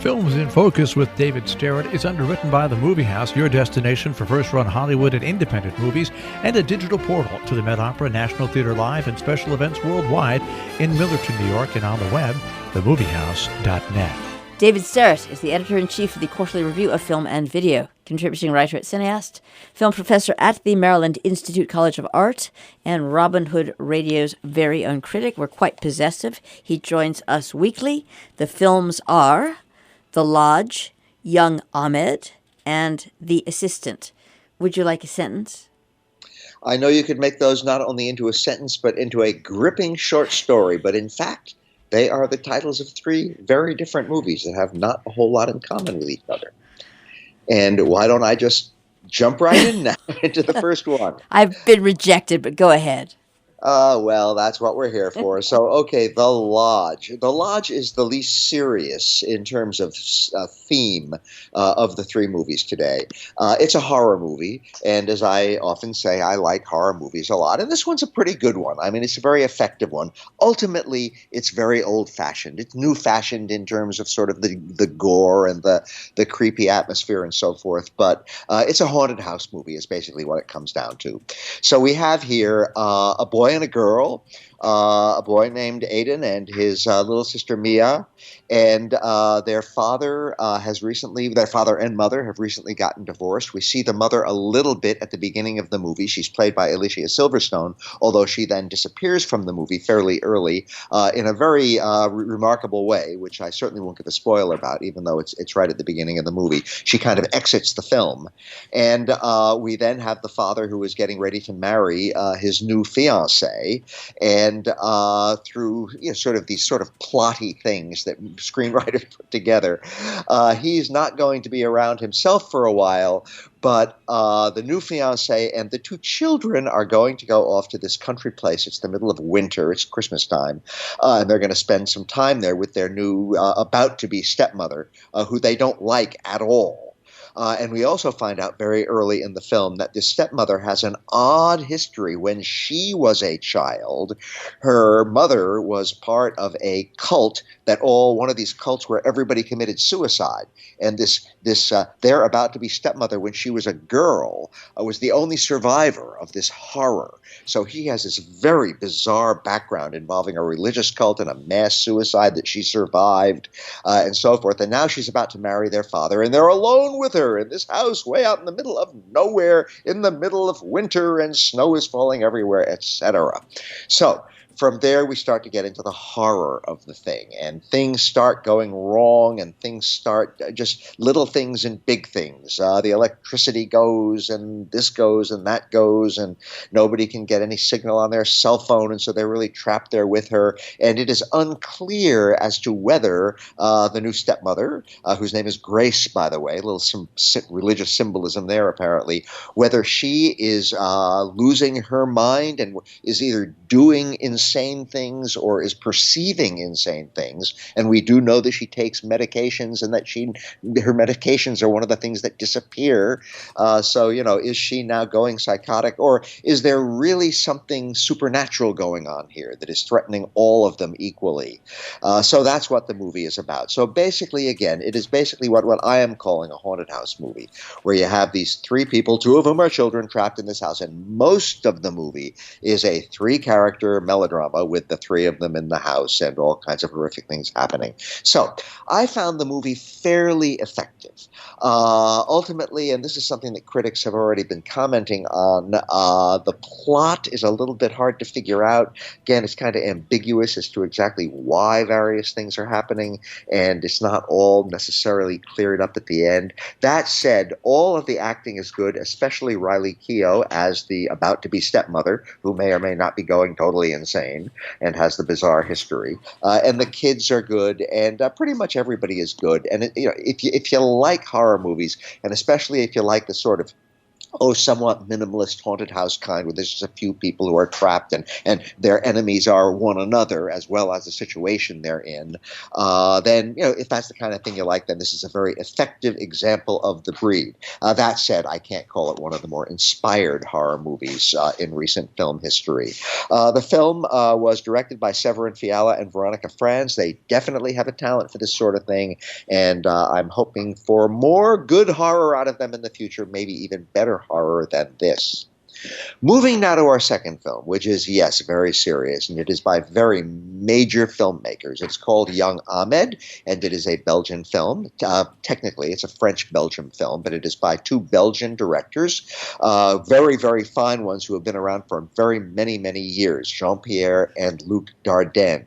Films in Focus with David Sterritt is underwritten by The Movie House, your destination for first-run Hollywood and independent movies, and a digital portal to the Met Opera, National Theatre Live, and special events worldwide in Millerton, New York, and on the web, themoviehouse.net. David Sterritt is the editor-in-chief of the Quarterly Review of Film and Video, contributing writer at Cineast, film professor at the Maryland Institute College of Art, and Robin Hood Radio's very own critic. We're quite possessive. He joins us weekly. The films are The Lodge, Young Ahmed, and The Assistant. Would you like a sentence? I know you could make those not only into a sentence, but into a gripping short story. But in fact, they are the titles of three very different movies that have not a whole lot in common with each other. And why don't I just jump right in now into the first one? I've been rejected, but go ahead. Well, that's what we're here for. So, okay, The Lodge. The Lodge is the least serious in terms of theme of the three movies today. It's a horror movie, and as I often say, I like horror movies a lot. And this one's a pretty good one. I mean, it's a very effective one. Ultimately, it's very old-fashioned. It's new-fashioned in terms of sort of the gore and the creepy atmosphere and so forth. But it's a haunted house movie is basically what it comes down to. So we have here a boy and a girl, a boy named Aiden and his little sister Mia, and their father and mother have recently gotten divorced. We see the mother a little bit at the beginning of the movie. She's played by Alicia Silverstone, although she then disappears from the movie fairly early in a very remarkable way, which I certainly won't give a spoiler about, even though it's right at the beginning of the movie. She kind of exits the film. And we then have the father who is getting ready to marry his new fiancée, and through sort of these sort of plotty things that screenwriters put together, he's not going to be around himself for a while, but the new fiancé and the two children are going to go off to this country place. It's the middle of winter. It's Christmas time. And they're going to spend some time there with their new about-to-be stepmother, who they don't like at all. And we also find out very early in the film that this stepmother has an odd history. When she was a child, her mother was part of a cult one of these cults where everybody committed suicide. And this their about-to-be stepmother, when she was a girl, was the only survivor of this horror. So he has this very bizarre background involving a religious cult and a mass suicide that she survived, and so forth. And now she's about to marry their father, and they're alone with her in this house way out in the middle of nowhere, in the middle of winter, and snow is falling everywhere, etc. So from there, we start to get into the horror of the thing, and things start going wrong, and things start just little things and big things. The electricity goes, and this goes, and that goes, and nobody can get any signal on their cell phone, and so they're really trapped there with her. And it is unclear as to whether the new stepmother, whose name is Grace, by the way, a little religious symbolism there apparently, whether she is losing her mind and is either doing insane things or is perceiving insane things. And we do know that she takes medications, and that her medications are one of the things that disappear. So, is she now going psychotic, or is there really something supernatural going on here that is threatening all of them equally? So that's what the movie is about. So basically, again, it is basically what I am calling a haunted house movie, where you have these three people, two of whom are children, trapped in this house. And most of the movie is a three-character melodrama with the three of them in the house and all kinds of horrific things happening. So I found the movie fairly effective. Ultimately, and this is something that critics have already been commenting on, the plot is a little bit hard to figure out. Again, it's kind of ambiguous as to exactly why various things are happening, and it's not all necessarily cleared up at the end. That said, all of the acting is good, especially Riley Keough as the about-to-be stepmother, who may or may not be going totally insane and has the bizarre history. And the kids are good, and pretty much everybody is good. And if you like horror movies, and especially if you like the sort of somewhat minimalist haunted house kind, where there's just a few people who are trapped and their enemies are one another as well as the situation they're in, then, if that's the kind of thing you like, then this is a very effective example of the breed. That said, I can't call it one of the more inspired horror movies in recent film history. The film was directed by Severin Fiala and Veronica Franz. They definitely have a talent for this sort of thing, and I'm hoping for more good horror out of them in the future, maybe even better horror than this. Moving now to our second film, which is, yes, very serious, and it is by very major filmmakers. It's called Young Ahmed, and it is a Belgian film. Technically, it's a French-Belgian film, but it is by two Belgian directors, very, very fine ones who have been around for very many, many years, Jean-Pierre and Luc Dardenne.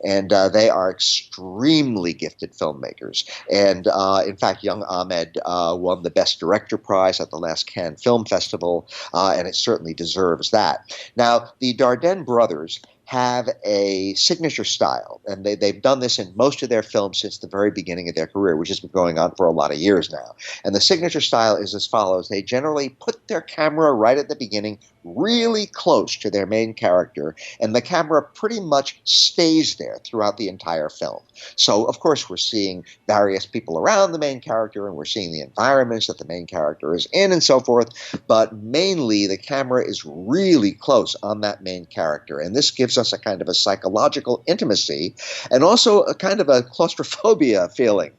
And they are extremely gifted filmmakers. And in fact, Young Ahmed won the Best Director prize at the last Cannes Film Festival, and it certainly deserves that. Now, the Dardenne brothers have a signature style, and they've done this in most of their films since the very beginning of their career, which has been going on for a lot of years now. And the signature style is as follows. They generally put their camera right at the beginning, really close to their main character, and the camera pretty much stays there throughout the entire film. So, of course, we're seeing various people around the main character, and we're seeing the environments that the main character is in and so forth, but mainly the camera is really close on that main character, and this gives us a kind of a psychological intimacy and also a kind of a claustrophobia feeling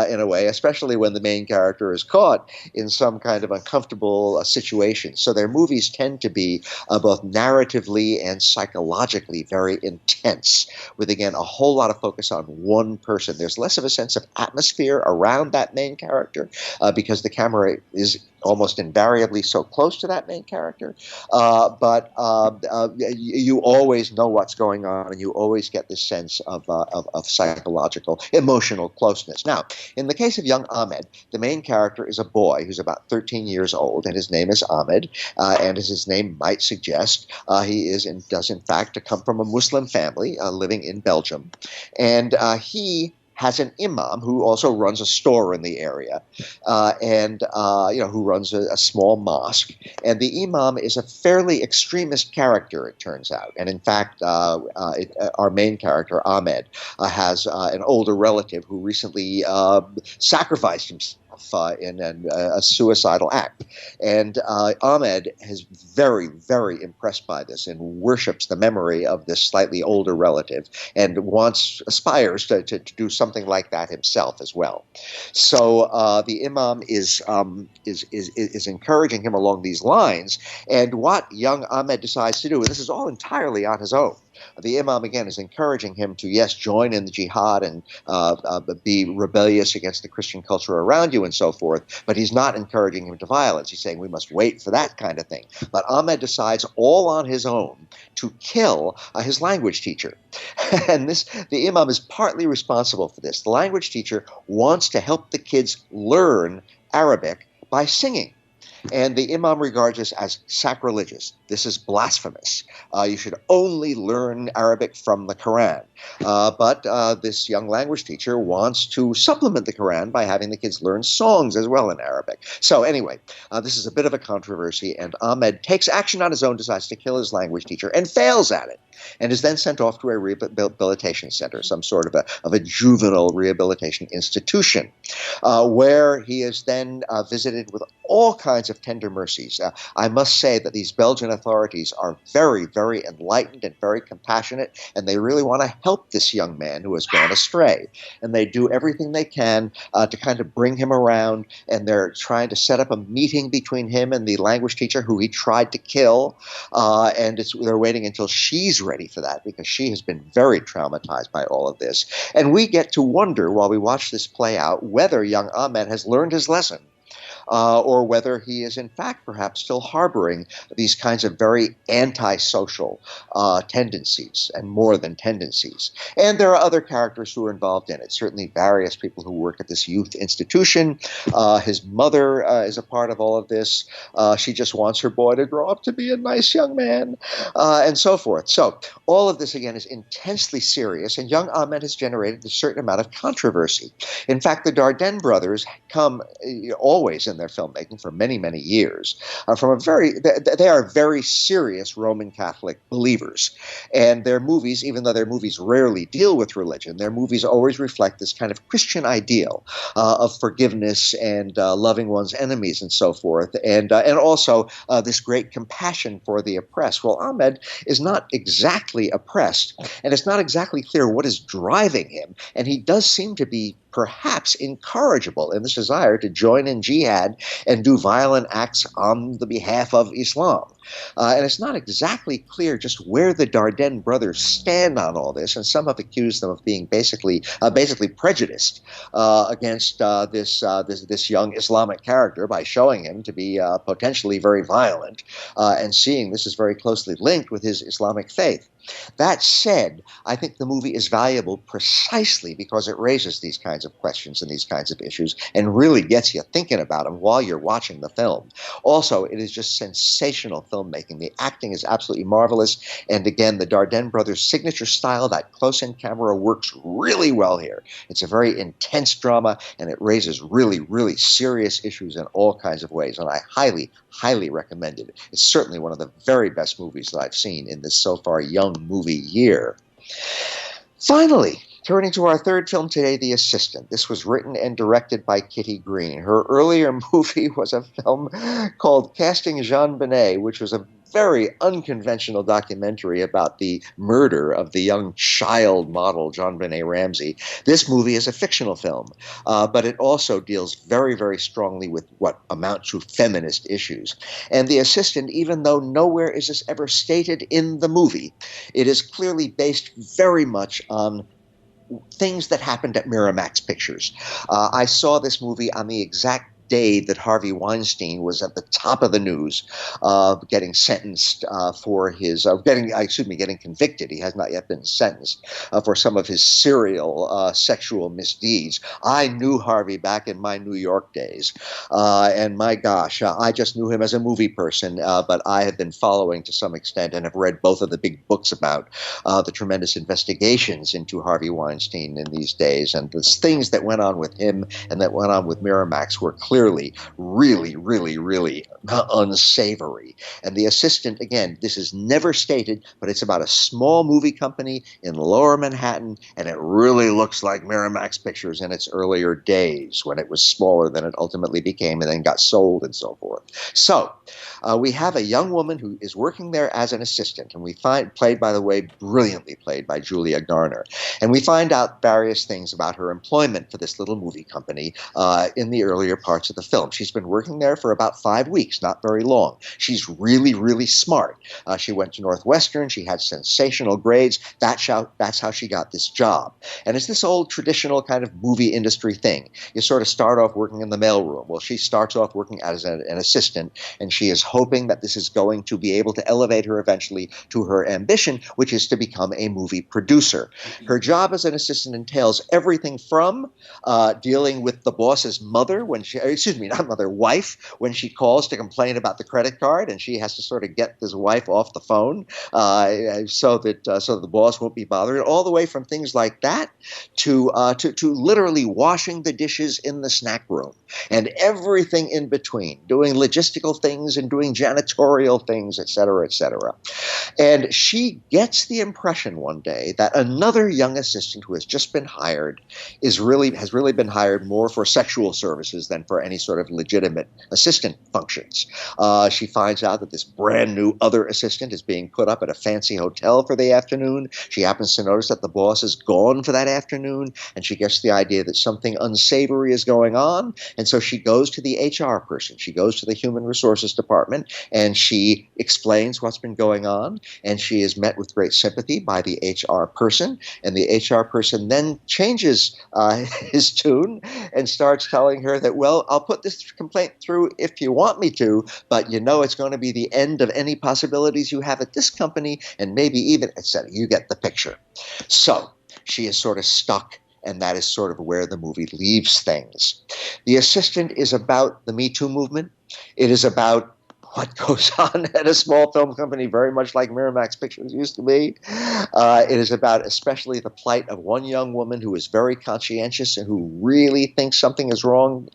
in a way, especially when the main character is caught in some kind of uncomfortable situation. So their movies tend to be both narratively and psychologically very intense, with, again, a whole lot of focus on one person. There's less of a sense of atmosphere around that main character because the camera is almost invariably so close to that main character, but you always know what's going on, and you always get this sense of psychological, emotional closeness. Now, in the case of Young Ahmed, the main character is a boy who's about 13 years old, and his name is Ahmed, and as his name might suggest, he does in fact come from a Muslim family living in Belgium, and he has an imam who also runs a store in the area, and who runs a small mosque. And the imam is a fairly extremist character, it turns out. And in fact, our main character, Ahmed, has an older relative who recently sacrificed himself in a suicidal act. And Ahmed is very, very impressed by this and worships the memory of this slightly older relative and aspires to do something like that himself as well. So the imam is encouraging him along these lines. And what young Ahmed decides to do, and this is all entirely on his own, the imam, again, is encouraging him to, yes, join in the jihad and be rebellious against the Christian culture around you and so forth, but he's not encouraging him to violence. He's saying we must wait for that kind of thing. But Ahmed decides all on his own to kill his language teacher. And the imam is partly responsible for this. The language teacher wants to help the kids learn Arabic by singing. And the imam regards this as sacrilegious. This is blasphemous. You should only learn Arabic from the Quran. But this young language teacher wants to supplement the Quran by having the kids learn songs as well in Arabic. So anyway, this is a bit of a controversy, and Ahmed takes action on his own, decides to kill his language teacher, and fails at it, and is then sent off to a rehabilitation center, some sort of a juvenile rehabilitation institution, where he is then visited with all kinds of tender mercies. I must say that these Belgian authorities are very, very enlightened and very compassionate, and they really want to help this young man who has gone astray. And they do everything they can to kind of bring him around, and they're trying to set up a meeting between him and the language teacher who he tried to kill, and they're waiting until she's ready for that because she has been very traumatized by all of this. And we get to wonder while we watch this play out whether young Ahmed has learned his lesson. Or whether he is in fact perhaps still harboring these kinds of very antisocial tendencies, and more than tendencies. And there are other characters who are involved in it, certainly various people who work at this youth institution. His mother is a part of all of this. She just wants her boy to grow up to be a nice young man, and so forth. So all of this, again, is intensely serious, and young Ahmed has generated a certain amount of controversy. In fact, the Dardenne brothers come always in in their filmmaking for many, many years. They are very serious Roman Catholic believers. And their movies, even though their movies rarely deal with religion, their movies always reflect this kind of Christian ideal of forgiveness and loving one's enemies and so forth, and also this great compassion for the oppressed. Well, Ahmed is not exactly oppressed, and it's not exactly clear what is driving him, and he does seem to be perhaps incorrigible in this desire to join in jihad and do violent acts on the behalf of Islam. And it's not exactly clear just where the Dardenne brothers stand on all this, and some have accused them of being basically prejudiced against this young Islamic character by showing him to be potentially very violent and seeing this is very closely linked with his Islamic faith. That said, I think the movie is valuable precisely because it raises these kinds of questions and these kinds of issues and really gets you thinking about them while you're watching the film. Also, it is just sensational filmmaking. The acting is absolutely marvelous. And again, the Dardenne brothers' signature style, that close-in camera, works really well here. It's a very intense drama, and it raises really, really serious issues in all kinds of ways. And I highly, highly recommend it. It's certainly one of the very best movies that I've seen in this so far young movie year. Finally, turning to our third film today, The Assistant. This was written and directed by Kitty Green. Her earlier movie was a film called Casting Jean Benet, which was a very unconventional documentary about the murder of the young child model Jean Benet Ramsey. This movie is a fictional film, but it also deals very, very strongly with what amount to feminist issues. And The Assistant, even though nowhere is this ever stated in the movie, it is clearly based very much on things that happened at Miramax Pictures. I saw this movie on the exact day that Harvey Weinstein was at the top of the news, getting sentenced for his getting convicted. He has not yet been sentenced for some of his serial sexual misdeeds. I knew Harvey back in my New York days, and my gosh, I just knew him as a movie person, but I have been following to some extent and have read both of the big books about the tremendous investigations into Harvey Weinstein in these days, and the things that went on with him and that went on with Miramax were clearly really, really, really unsavory. And The Assistant, again, this is never stated, but it's about a small movie company in Lower Manhattan, and it really looks like Miramax Pictures in its earlier days when it was smaller than it ultimately became and then got sold and so forth. So we have a young woman who is working there as an assistant, and we find, brilliantly played by Julia Garner. And we find out various things about her employment for this little movie company in the earlier parts of the film. She's been working there for about 5 weeks, not very long. She's really, really smart. She went to Northwestern. She had sensational grades. That's how she got this job. And it's this old traditional kind of movie industry thing. You sort of start off working in the mailroom. Well, she starts off working as an assistant, and she is hoping that this is going to be able to elevate her eventually to her ambition, which is to become a movie producer. Her job as an assistant entails everything from dealing with the boss's mother wife, when she calls to complain about the credit card, and she has to sort of get this wife off the phone so that the boss won't be bothered, all the way from things like that to literally washing the dishes in the snack room and everything in between, doing logistical things and doing janitorial things, et cetera, et cetera. And she gets the impression one day that another young assistant who has just been hired has really been hired more for sexual services than for any sort of legitimate assistant functions. She finds out that this brand new other assistant is being put up at a fancy hotel for the afternoon. She happens to notice that the boss is gone for that afternoon, and she gets the idea that something unsavory is going on. And so she goes to the HR person. She goes to the human resources department, and she explains what's been going on, and she is met with great sympathy by the HR person. And the HR person then changes his tune and starts telling her that, well, I'll put this complaint through if you want me to, but you know it's going to be the end of any possibilities you have at this company, and maybe even, etc. You get the picture. So she is sort of stuck, and that is sort of where the movie leaves things. The Assistant is about the Me Too movement. It is about what goes on at a small film company, very much like Miramax Pictures used to be. It is about especially the plight of one young woman who is very conscientious and who really thinks something wrong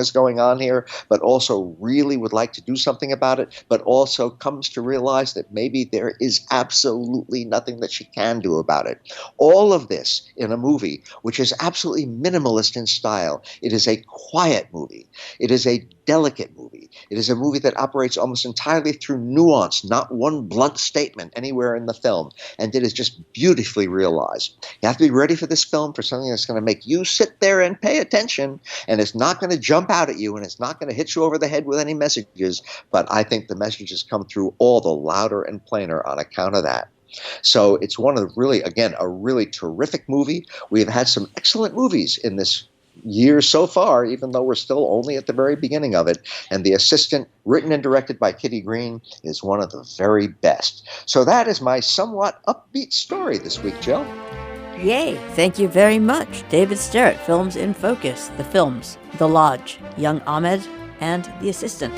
is going on here, but also really would like to do something about it, but also comes to realize that maybe there is absolutely nothing that she can do about it. All of this in a movie which is absolutely minimalist in style. It is a quiet movie. It is a delicate movie. It is a movie that operates almost entirely through nuance, not one blunt statement anywhere in the film. And it is just beautifully realized. You have to be ready for this film, for something that's going to make you sit there and pay attention, and it's not going to jump out at you, and it's not going to hit you over the head with any messages, but I think the messages come through all the louder and plainer on account of that. So it's one of the really, again, a really terrific movie. We have had some excellent movies in this year so far, even though we're still only at the very beginning of it. And The Assistant, written and directed by Kitty Green, is one of the very best. So that is my somewhat upbeat story this week, Jill. Yay! Thank you very much. David Sterritt, Films in Focus. The films: The Lodge, Young Ahmed, and The Assistant.